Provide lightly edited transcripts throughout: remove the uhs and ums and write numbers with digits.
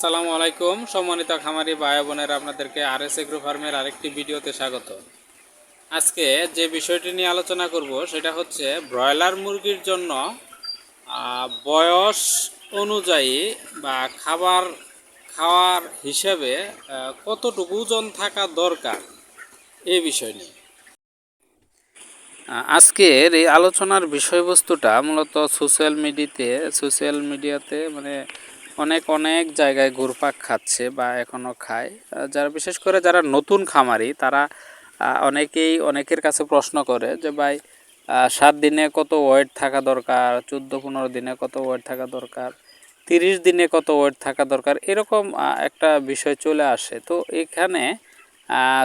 আসসালামু আলাইকুম সম্মানিত খামারি ভাই বোনেরা, আপনাদেরকে আরএস এগ্রো ফার্মের আরেকটি ভিডিওতে স্বাগত। আজকে যে বিষয়টি নিয়ে আলোচনা করব সেটা হচ্ছে ব্রয়লার মুরগির জন্য বয়স অনুযায়ী বা খাওয়ার হিসেবে কতটুকু ওজন থাকা দরকার এই বিষয় নিয়ে আজকের এই আলোচনার বিষয়বস্তুটা মূলত সোশ্যাল মিডিয়াতে মানে অনেক জায়গায় ঘুরপাক খাচ্ছে বা এখনও খায়। যারা বিশেষ করে যারা নতুন খামারি তারা অনেকের কাছে প্রশ্ন করে যে ভাই 7 দিনে কত ওয়েট থাকা দরকার, 14-15 দিনে কত ওয়েট থাকা দরকার, 30 দিনে কত ওয়েট থাকা দরকার, এরকম একটা বিষয় চলে আসে। তো এখানে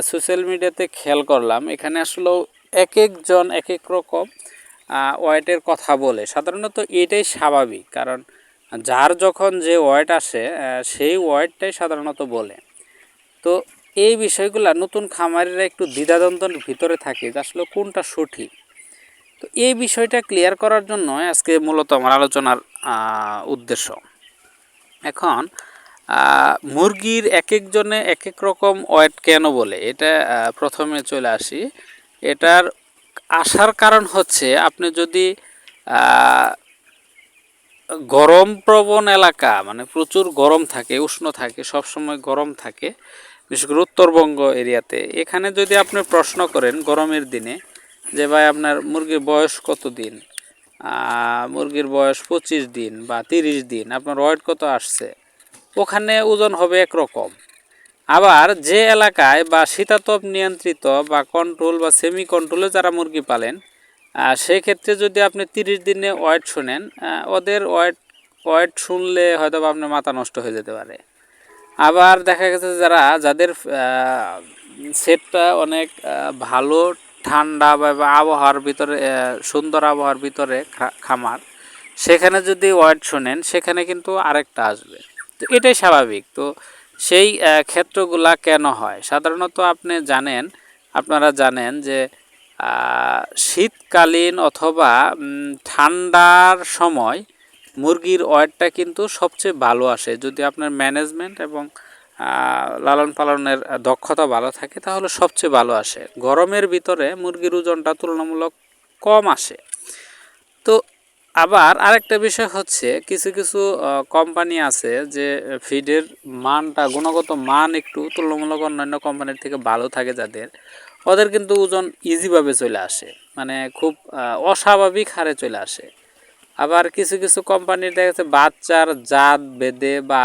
সোশ্যাল মিডিয়াতে খেয়াল করলাম এখানে আসলে এক একজন এক এক রকম ওয়েটের কথা বলে। সাধারণত এটাই স্বাভাবিক, কারণ যার যখন যে ওয়েট আসে সেই ওয়েটটাই সাধারণত বলে। তো এই বিষয়গুলো নতুন খামারিরা একটু দ্বিধাদ্বন্দ্বের ভিতরে থাকে যে আসলে কোনটা সঠিক। তো এই বিষয়টা ক্লিয়ার করার জন্য আজকে মূলত আমার আলোচনার উদ্দেশ্য। এখন মুরগির এক একজনে এক এক রকম ওয়েট কেন বলে এটা প্রথমে চলে আসি। এটার আসার কারণ হচ্ছে আপনি যদি গরম প্রবণ এলাকা, মানে প্রচুর গরম থাকে, উষ্ণ থাকে, সবসময় গরম থাকে, বিশেষ করে উত্তরবঙ্গ এরিয়াতে, এখানে যদি আপনি প্রশ্ন করেন গরমের দিনে যে ভাই আপনার মুরগির বয়স কত দিন, মুরগির বয়স 25 দিন বা 30 দিন, আপনার ওয়েট কত আসছে, ওখানে ওজন হবে একরকম। আবার যে এলাকায় বা শীতাতপ নিয়ন্ত্রিত বা কন্ট্রোল বা সেমি কন্ট্রোলে যারা মুরগি পালেন, সেই ক্ষেত্রে যদি আপনি 30 দিনে ওয়েট শোনেন, ওদের ওয়েট শুনলে হয়তো বা আপনার মাথা নষ্ট হয়ে যেতে পারে। আবার দেখা গেছে যাদের সেটটা অনেক ভালো, ঠান্ডা বা আবহাওয়ার ভিতরে, সুন্দর আবহাওয়ার ভিতরে খামার, সেখানে যদি ওয়েট শোনেন সেখানে কিন্তু আরেকটা আসবে। তো এটাই স্বাভাবিক। তো সেই ক্ষেত্রগুলা কেন হয় সাধারণত আপনারা জানেন যে শীতকালীন অথবা ঠান্ডার সময় মুরগির ওয়েটটা কিন্তু সবচেয়ে ভালো আসে। যদি আপনার ম্যানেজমেন্ট এবং লালন পালনের দক্ষতা ভালো থাকে তাহলে সবচেয়ে ভালো আসে। গরমের ভিতরে মুরগির ওজনটা তুলনামূলক কম আসে। তো আবার আরেকটা বিষয় হচ্ছে কিছু কোম্পানি আছে যে ফিডের গুণগত মান একটু তুলনামূলক অন্যান্য কোম্পানির থেকে ভালো থাকে, ওদের কিন্তু ওজন ইজিভাবে চলে আসে, মানে খুব অস্বাভাবিক হারে চলে আসে। আবার কিছু কোম্পানির দেখা যাচ্ছে বাচ্চার জাত বেদে বা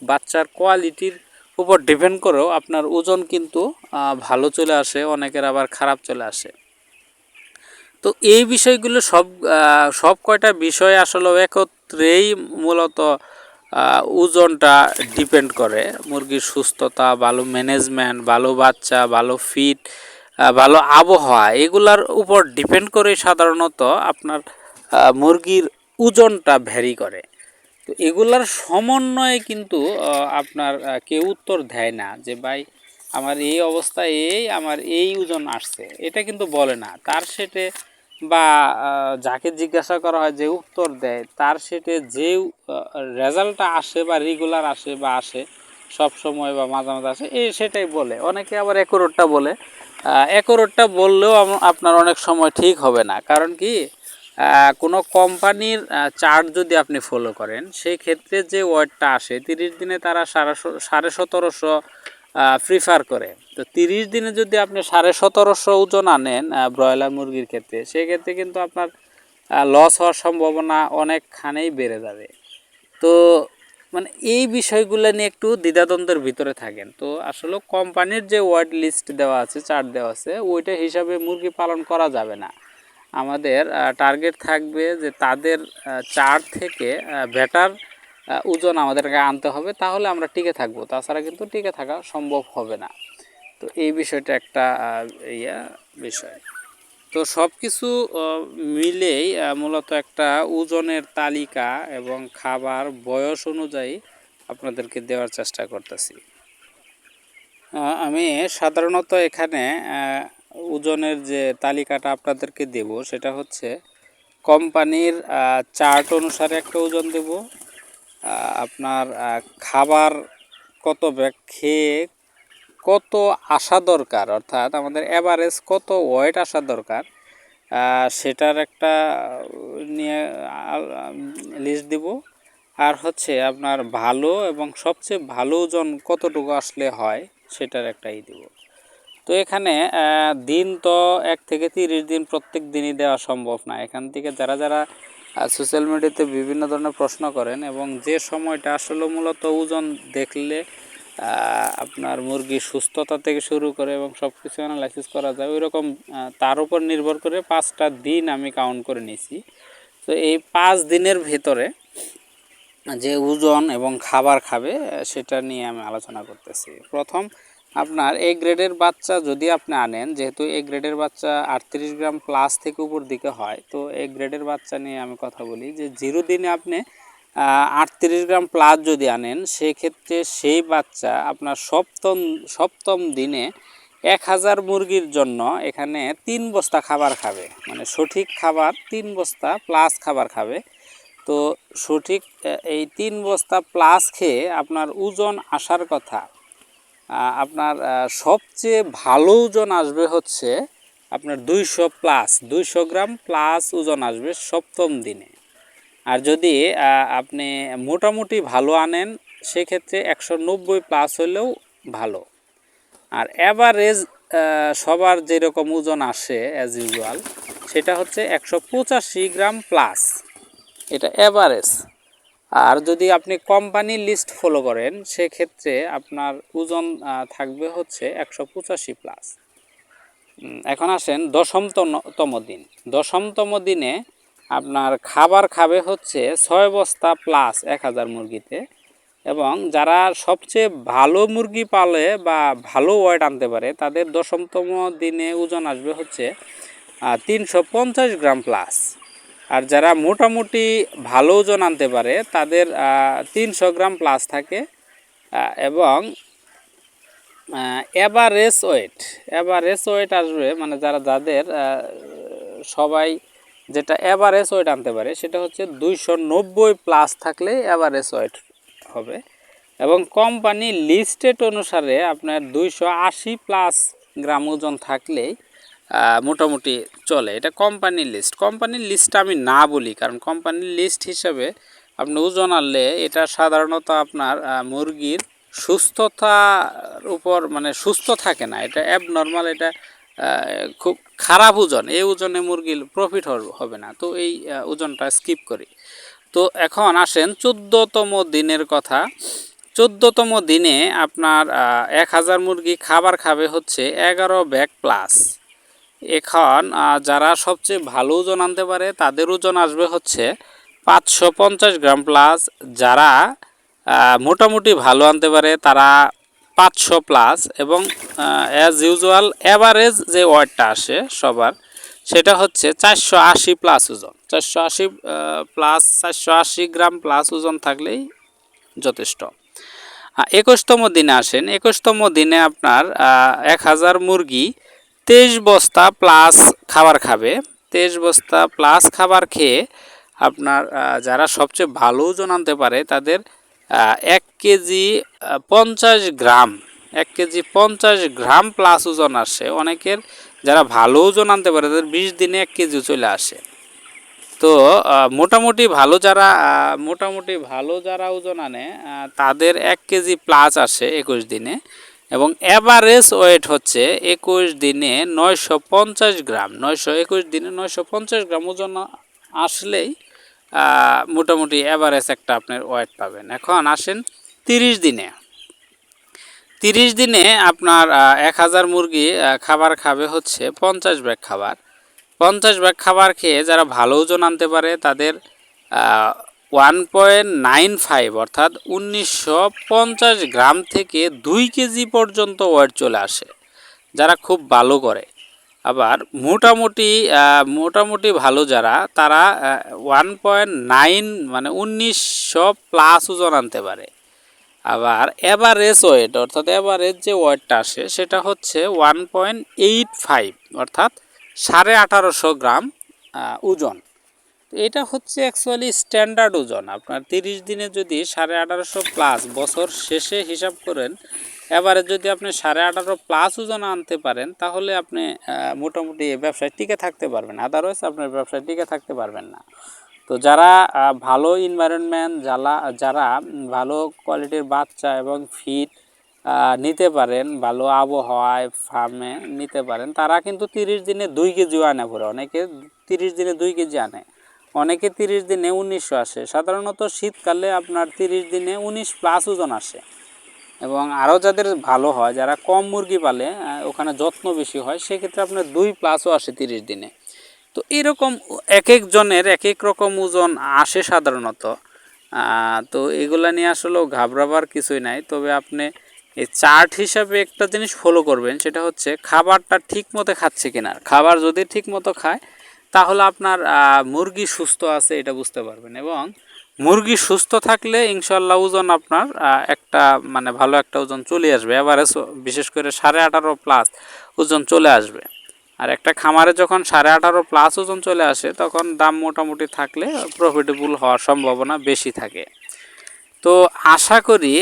বাচ্চার কোয়ালিটির উপর ডিপেন্ড করেও আপনার ওজন কিন্তু ভালো চলে আসে, অনেকের আবার খারাপ চলে আসে। তো এই বিষয়গুলো সব কয়টা বিষয় আসলে একত্রেই মূলত ওজনটা ডিপেন্ড করে। মুরগির সুস্থতা, ভালো ম্যানেজমেন্ট, ভালো বাচ্চা, ভালো ফিট, ভালো আবহাওয়া, এগুলার উপর ডিপেন্ড করে সাধারণত আপনার মুরগির ওজনটা ভ্যারি করে। তো এগুলার সমন্বয়ে কিন্তু আপনার কেউ উত্তর দেয় না যে ভাই আমার এই অবস্থায় আমার এই ওজন আসছে, এটা কিন্তু বলে না। তার সেটে বা যাকে জিজ্ঞাসা করা হয় যে উত্তর দেয় তার সেটে যে রেজাল্টটা আসে বা রেগুলার আসে বা আসে সব সময় বা মাঝে মাঝে আসে, সেটাই বলে। অনেকে আবার একরোটটা বলে। একরোটটা বললেও আপনার অনেক সময় ঠিক হবে না, কারণ কি কোনো কোম্পানির চার্ট যদি আপনি ফলো করেন সেই ক্ষেত্রে যে ওয়েটটা আসে 30 দিনে তারা 1750 প্রিফার করে। তো 30 দিনে যদি আপনি 1750 ওজন আনেন ব্রয়লার মুরগির ক্ষেত্রে, সেক্ষেত্রে কিন্তু আপনার লস হওয়ার সম্ভাবনা অনেকখানেই বেড়ে যাবে। তো মানে এই বিষয়গুলো নিয়ে একটু দ্বিধাদ্বন্দ্বের ভিতরে থাকেন। তো আসলে কোম্পানির যে ওয়েট লিস্ট দেওয়া আছে, চার্ট দেওয়া আছে, ওইটা হিসাবে মুরগি পালন করা যাবে না। আমাদের টার্গেট থাকবে যে তাদের চার্ট থেকে বেটার ওজন আমাদেরকে আনতে হবে, তাহলে আমরা টিকে থাকবো, তাছাড়া কিন্তু টিকে থাকা সম্ভব হবে না। তো এই বিষয়টা একটা বিষয়। তো সব কিছু মিলেই মূলত একটা ওজনের তালিকা এবং খাবার বয়স অনুযায়ী আপনাদেরকে দেওয়ার চেষ্টা করতেছি। আমি সাধারণত এখানে ওজনের যে তালিকাটা আপনাদেরকে দেব সেটা হচ্ছে কোম্পানির চার্ট অনুসারে একটা ওজন দেব, আপনার খাবার কত ব্যাগ খেয়ে কত আসা দরকার, অর্থাৎ আমাদের অ্যাভারেজ কত ওয়েট আসা দরকার, সেটার একটা নিয়ে লিস্ট দিব। আর হচ্ছে আপনার ভালো এবং সবচেয়ে ভালো ওজন কতটুকু আসলে হয় সেটার একটাই দিব। তো এখানে দিন তো 1 থেকে 30 দিন প্রত্যেক দিনই দেওয়া সম্ভব না। এখান থেকে যারা যারা সোশ্যাল মিডিয়াতে বিভিন্ন ধরনের প্রশ্ন করেন এবং যে সময়টা আসলে মূলত ওজন দেখলে আপনার মুরগির সুস্থতা থেকে শুরু করে এবং সব কিছু অ্যানালাইসিস করা যায়, ওই রকম তার উপর নির্ভর করে 5টা দিন আমি কাউন্ট করে নিয়েছি। তো এই 5 দিনের ভেতরে যে ওজন এবং খাবার খাবে সেটা নিয়ে আমি আলোচনা করতেছি। প্রথম, আপনার এ গ্রেডের বাচ্চা যদি আপনি আনেন, যেহেতু এ গ্রেডের বাচ্চা 38 গ্রাম প্লাস থেকে উপর দিকে হয়, তো এ গ্রেডের বাচ্চা নিয়ে আমি কথা বলি যে 0 দিনে আপনি 38 গ্রাম প্লাস যদি আনেন, সেক্ষেত্রে সেই বাচ্চা আপনার সপ্তম দিনে 1000 মুরগির জন্য এখানে 3 বস্তা খাবার খাবে, মানে সঠিক খাবার 3 বস্তা প্লাস খাবার খাবে। তো সঠিক এই 3 বস্তা প্লাস খেয়ে আপনার ওজন আসার কথা, আপনার সবচেয়ে ভালো ওজন আসবে হচ্ছে আপনার 200 গ্রাম প্লাস ওজন আসবে সপ্তম দিনে। আর যদি আপনি মোটামুটি ভালো আনেন, সেক্ষেত্রে 190 প্লাস হলেও ভালো। আর অ্যাভারেজ সবার যেরকম ওজন আসে অ্যাজ ইউজুয়াল, সেটা হচ্ছে 185 গ্রাম প্লাস, এটা অ্যাভারেজ। আর যদি আপনি কোম্পানির লিস্ট ফলো করেন, সেক্ষেত্রে আপনার ওজন থাকবে হচ্ছে 185 প্লাস। এখন আসেন 10তম দিন। 10তম দিনে আপনার খাবার খাবে হচ্ছে 6 বস্তা প্লাস 1000 মুরগিতে, এবং যারা সবচেয়ে ভালো মুরগি পালে বা ভালো ওয়েট আনতে পারে, তাদের 10তম দিনে ওজন আসবে হচ্ছে 350 গ্রাম প্লাস। আর যারা মোটামুটি ভালো ওজন আনতে পারে, তাদের 300 গ্রাম প্লাস থাকে। এবং অ্যাভারেজ ওয়েট আসবে, মানে যাদের সবাই যেটা অ্যাভারেজ ওয়েট আনতে পারে, সেটা হচ্ছে 290 প্লাস থাকলে অ্যাভারেজ ওয়েট হবে। এবং কোম্পানি লিস্টেড অনুসারে আপনার 280 প্লাস গ্রাম ওজন থাকলেই মোটামুটি চলে। এটা কোম্পানির লিস্ট আমি না বলি, কারণ কোম্পানির লিস্ট হিসাবে আপনি ওজন আনলে এটা সাধারণত আপনার মুরগির সুস্থতার উপর, মানে সুস্থ থাকে না, এটা অ্যাবনর্মাল, এটা খুব খারাপ ওজন। এই ওজনে মুরগির প্রফিট হবে না, তো এই ওজনটা স্কিপ করি। তো এখন আসেন 14তম দিনের কথা। 14তম দিনে আপনার 1000 মুরগি খাবার খাবে হচ্ছে 11 ব্যাগ প্লাস। এখন যারা সবচেয়ে ভালো ওজন আনতে পারে, তাদের ওজন আসবে হচ্ছে 550 গ্রাম প্লাস। যারা মোটামুটি ভালো আনতে পারে, তারা 500 প্লাস। এবং অ্যাজ ইউজুয়াল অ্যাভারেজ যে ওয়েটটা আসে সবার, সেটা হচ্ছে 480 প্লাস ওজন। 480 গ্রাম প্লাস ওজন থাকলেই যথেষ্ট। 21তম দিনে আসেন। 21তম দিনে আপনার 1000 মুরগি 23 বস্তা প্লাস খাবার খাবে। 23 বস্তা প্লাস খাবার খেয়ে আপনার যারা সবচেয়ে ভালো ওজন আনতে পারে, তাদের 1 কেজি 50 গ্রাম 1 কেজি 50 গ্রাম প্লাস ওজন আসে। অনেকের যারা ভালো ওজন আনতে পারে, তাদের 20 দিনে 1 কেজি চলে আসে। তো মোটামুটি ভালো যারা ওজন আনে, তাদের 1 কেজি প্লাস আসে 21 দিনে। এবং অ্যাভারেজ ওয়েট হচ্ছে 21 দিনে 950 গ্রাম। 21 দিনে 950 গ্রাম ওজন আসলেই মোটামুটি অ্যাভারেজ একটা আপনার ওয়েট পাবেন। এখন আসেন 30 দিনে। 30 দিনে আপনার 1000 মুরগি খাবার খাবে হচ্ছে 50 ব্যাগ খাবার। 50 ব্যাগ খাবার খেয়ে যারা ভালো ওজন আনতে পারে, তাদের 1.95 অর্থাৎ 1950 গ্রাম থেকে 2 কেজি পর্যন্ত ওয়েট চলে আসে, যারা খুব ভালো করে। আবার মোটামুটি ভালো যারা, তারা 1.9 মানে 1900 প্লাস ওজন আনতে পারে। আবার অ্যাভারেজ ওয়েট, অর্থাৎ অ্যাভারেজ যে ওয়েটটা আসে, সেটা হচ্ছে 1.85 অর্থাৎ 1850 গ্রাম ওজন। এটা হচ্ছে অ্যাকচুয়ালি স্ট্যান্ডার্ড ওজন। আপনার 30 দিনে যদি 1850 প্লাস বছর শেষে হিসাব করেন, এবারে যদি আপনি 18.5 প্লাস ওজন আনতে পারেন তাহলে আপনি মোটামুটি এই ব্যবসায় টিকে থাকতে পারবেন, আদারওয়াইজ আপনার ব্যবসায় টিকে থাকতে পারবেন না। তো যারা ভালো এনভায়রনমেন্ট, যারা ভালো কোয়ালিটির বাচ্চা এবং ফিড নিতে পারেন, ভালো আবহাওয়ায় ফার্মে নিতে পারেন, তারা কিন্তু 30 দিনে 2 কেজিও আনে পড়ে। অনেকে 30 দিনে 2 কেজি আনে, অনেকে 30 দিনে 1900 আসে। সাধারণত শীতকালে আপনার 30 দিনে 19 প্লাস ওজন আসে। এবং আরও যাদের ভালো হয়, যারা কম মুরগি পালে, ওখানে যত্ন বেশি হয়, সেক্ষেত্রে আপনার 2 প্লাসও আসে 30 দিনে। তো এরকম এক একজনের এক এক রকম ওজন আসে সাধারণত। তো এগুলা নিয়ে আসলেও ঘাবড়াবার কিছুই নাই। তবে আপনি এই চার্ট হিসাবে একটা জিনিস ফলো করবেন, সেটা হচ্ছে খাবারটা ঠিক মতো খাচ্ছে কিনা। খাবার যদি ঠিক মতো খায় তাহলে আপনার মুরগি সুস্থ আছে এটা বুঝতে পারবেন। এবং মুরগি সুস্থ থাকলে ইনশাল্লাহ ওজন আপনার একটা মানে ভালো একটা ওজন চলে আসবে, এভারেজ বিশেষ করে 18.5 প্লাস ওজন চলে আসবে। আর একটা খামারে যখন 18.5 প্লাস ওজন চলে আসে তখন দাম মোটামুটি থাকলে প্রফিটেবল হওয়ার সম্ভাবনা বেশি থাকে। তো আশা করি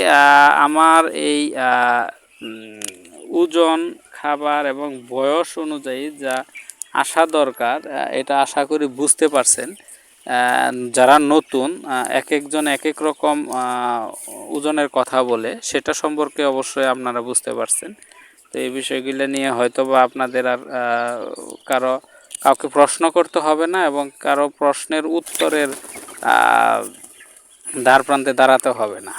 আমার এই ওজন, খাবার এবং বয়স অনুযায়ী যা আসা দরকার এটা আশা করি বুঝতে পারছেন। যারা নতুন, এক একজন এক এক রকম ওজনের কথা বলে, সেটা সম্পর্কে অবশ্যই আপনারা বুঝতে পারছেন। তো এই বিষয়গুলো নিয়ে হয়তো বা আপনাদের আর কাউকে প্রশ্ন করতে হবে না, এবং কারো প্রশ্নের উত্তরের দ্বার প্রান্তে দাঁড়াতে হবে না।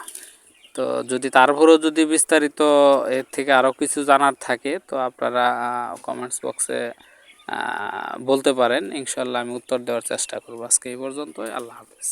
তো যদি তারপরেও যদি বিস্তারিত এর থেকে আরও কিছু জানার থাকে তো আপনারা কমেন্টস বক্সে বলতে পারেন, ইনশাল্লাহ আমি উত্তর দেওয়ার চেষ্টা করব। আজকে এই পর্যন্তই, আল্লাহ হাফেজ।